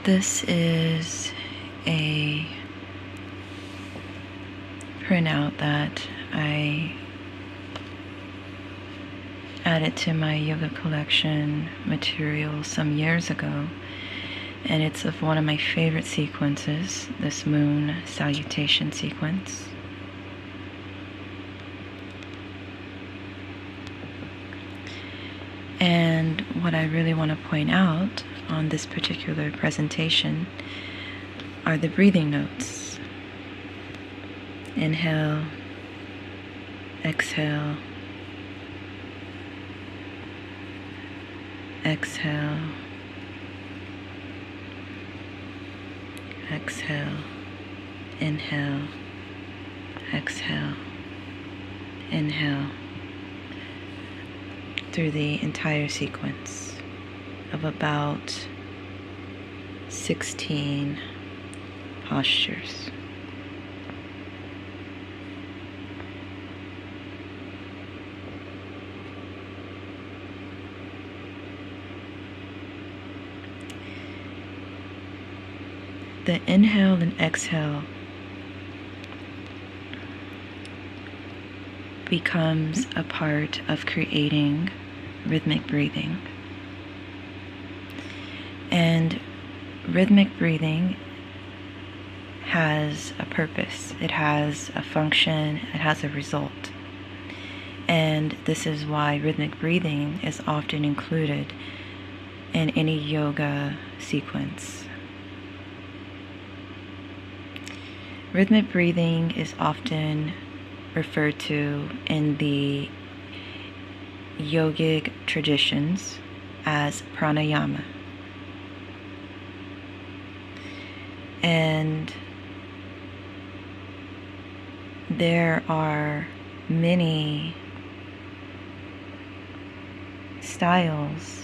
This is a printout that I added to my yoga collection material some years ago, and it's of one of my favorite sequences, this moon salutation sequence. And what I really want to point out on this particular presentation are the breathing notes. Inhale, exhale, exhale, exhale, inhale, exhale, inhale, through the entire sequence of about 16 postures. The inhale and exhale becomes a part of creating rhythmic breathing. And rhythmic breathing has a purpose, it has a function, it has a result. And this is why rhythmic breathing is often included in any yoga sequence. Rhythmic breathing is often referred to in the yogic traditions as pranayama. And there are many styles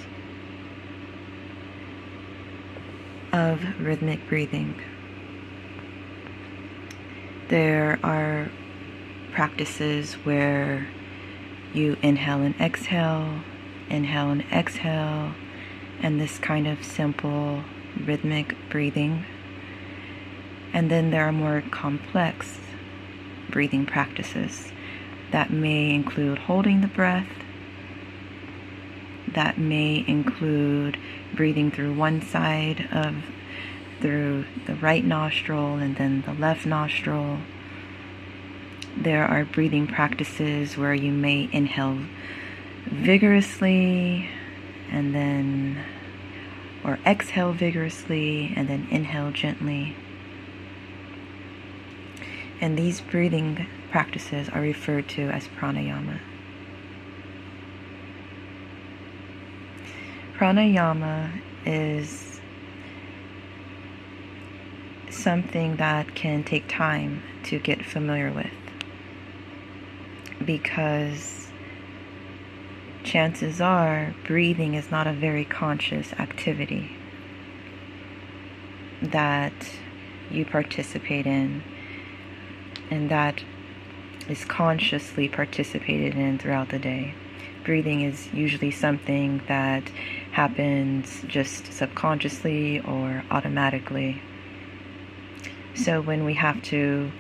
of rhythmic breathing. There are practices where you inhale and exhale, and this kind of simple rhythmic breathing. And then there are more complex breathing practices that may include holding the breath, that may include breathing through one side through the right nostril and then the left nostril. There are breathing practices where you may inhale vigorously or exhale vigorously and then inhale gently. And these breathing practices are referred to as pranayama. Pranayama is something that can take time to get familiar with, because chances are breathing is not a very conscious activity that you participate in and that is consciously participated in throughout the day. Breathing is usually something that happens just subconsciously or automatically. So when we have to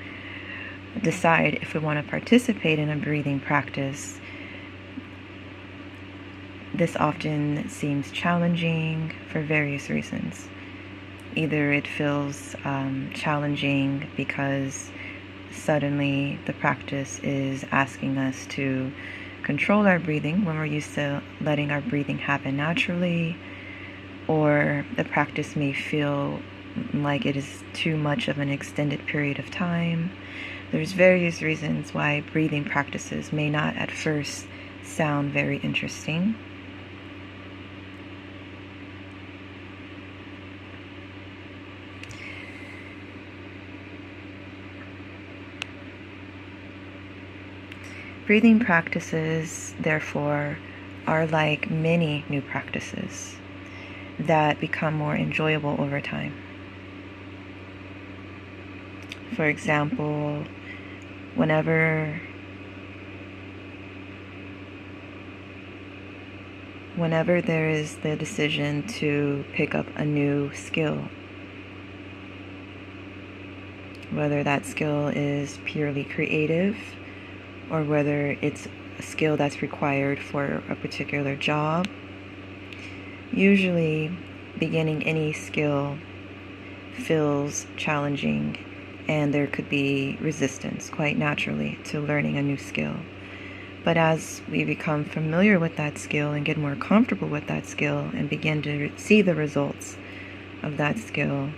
decide if we want to participate in a breathing practice, this often seems challenging for various reasons. Either it feels challenging because suddenly the practice is asking us to control our breathing when we're used to letting our breathing happen naturally, or the practice may feel like it is too much of an extended period of time. There's various reasons why breathing practices may not at first sound very interesting. Breathing practices, therefore, are like many new practices that become more enjoyable over time. For example, whenever there is the decision to pick up a new skill whether that skill is purely creative or whether it's a skill that's required for a particular job. Usually, beginning any skill feels challenging, and there could be resistance quite naturally to learning a new skill. But as we become familiar with that skill and get more comfortable with that skill and begin to see the results of that skill,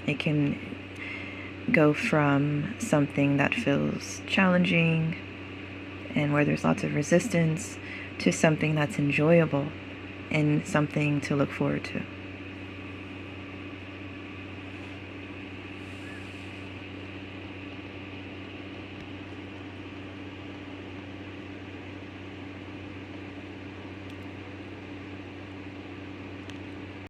it can go from something that feels challenging and where there's lots of resistance to something that's enjoyable and something to look forward to.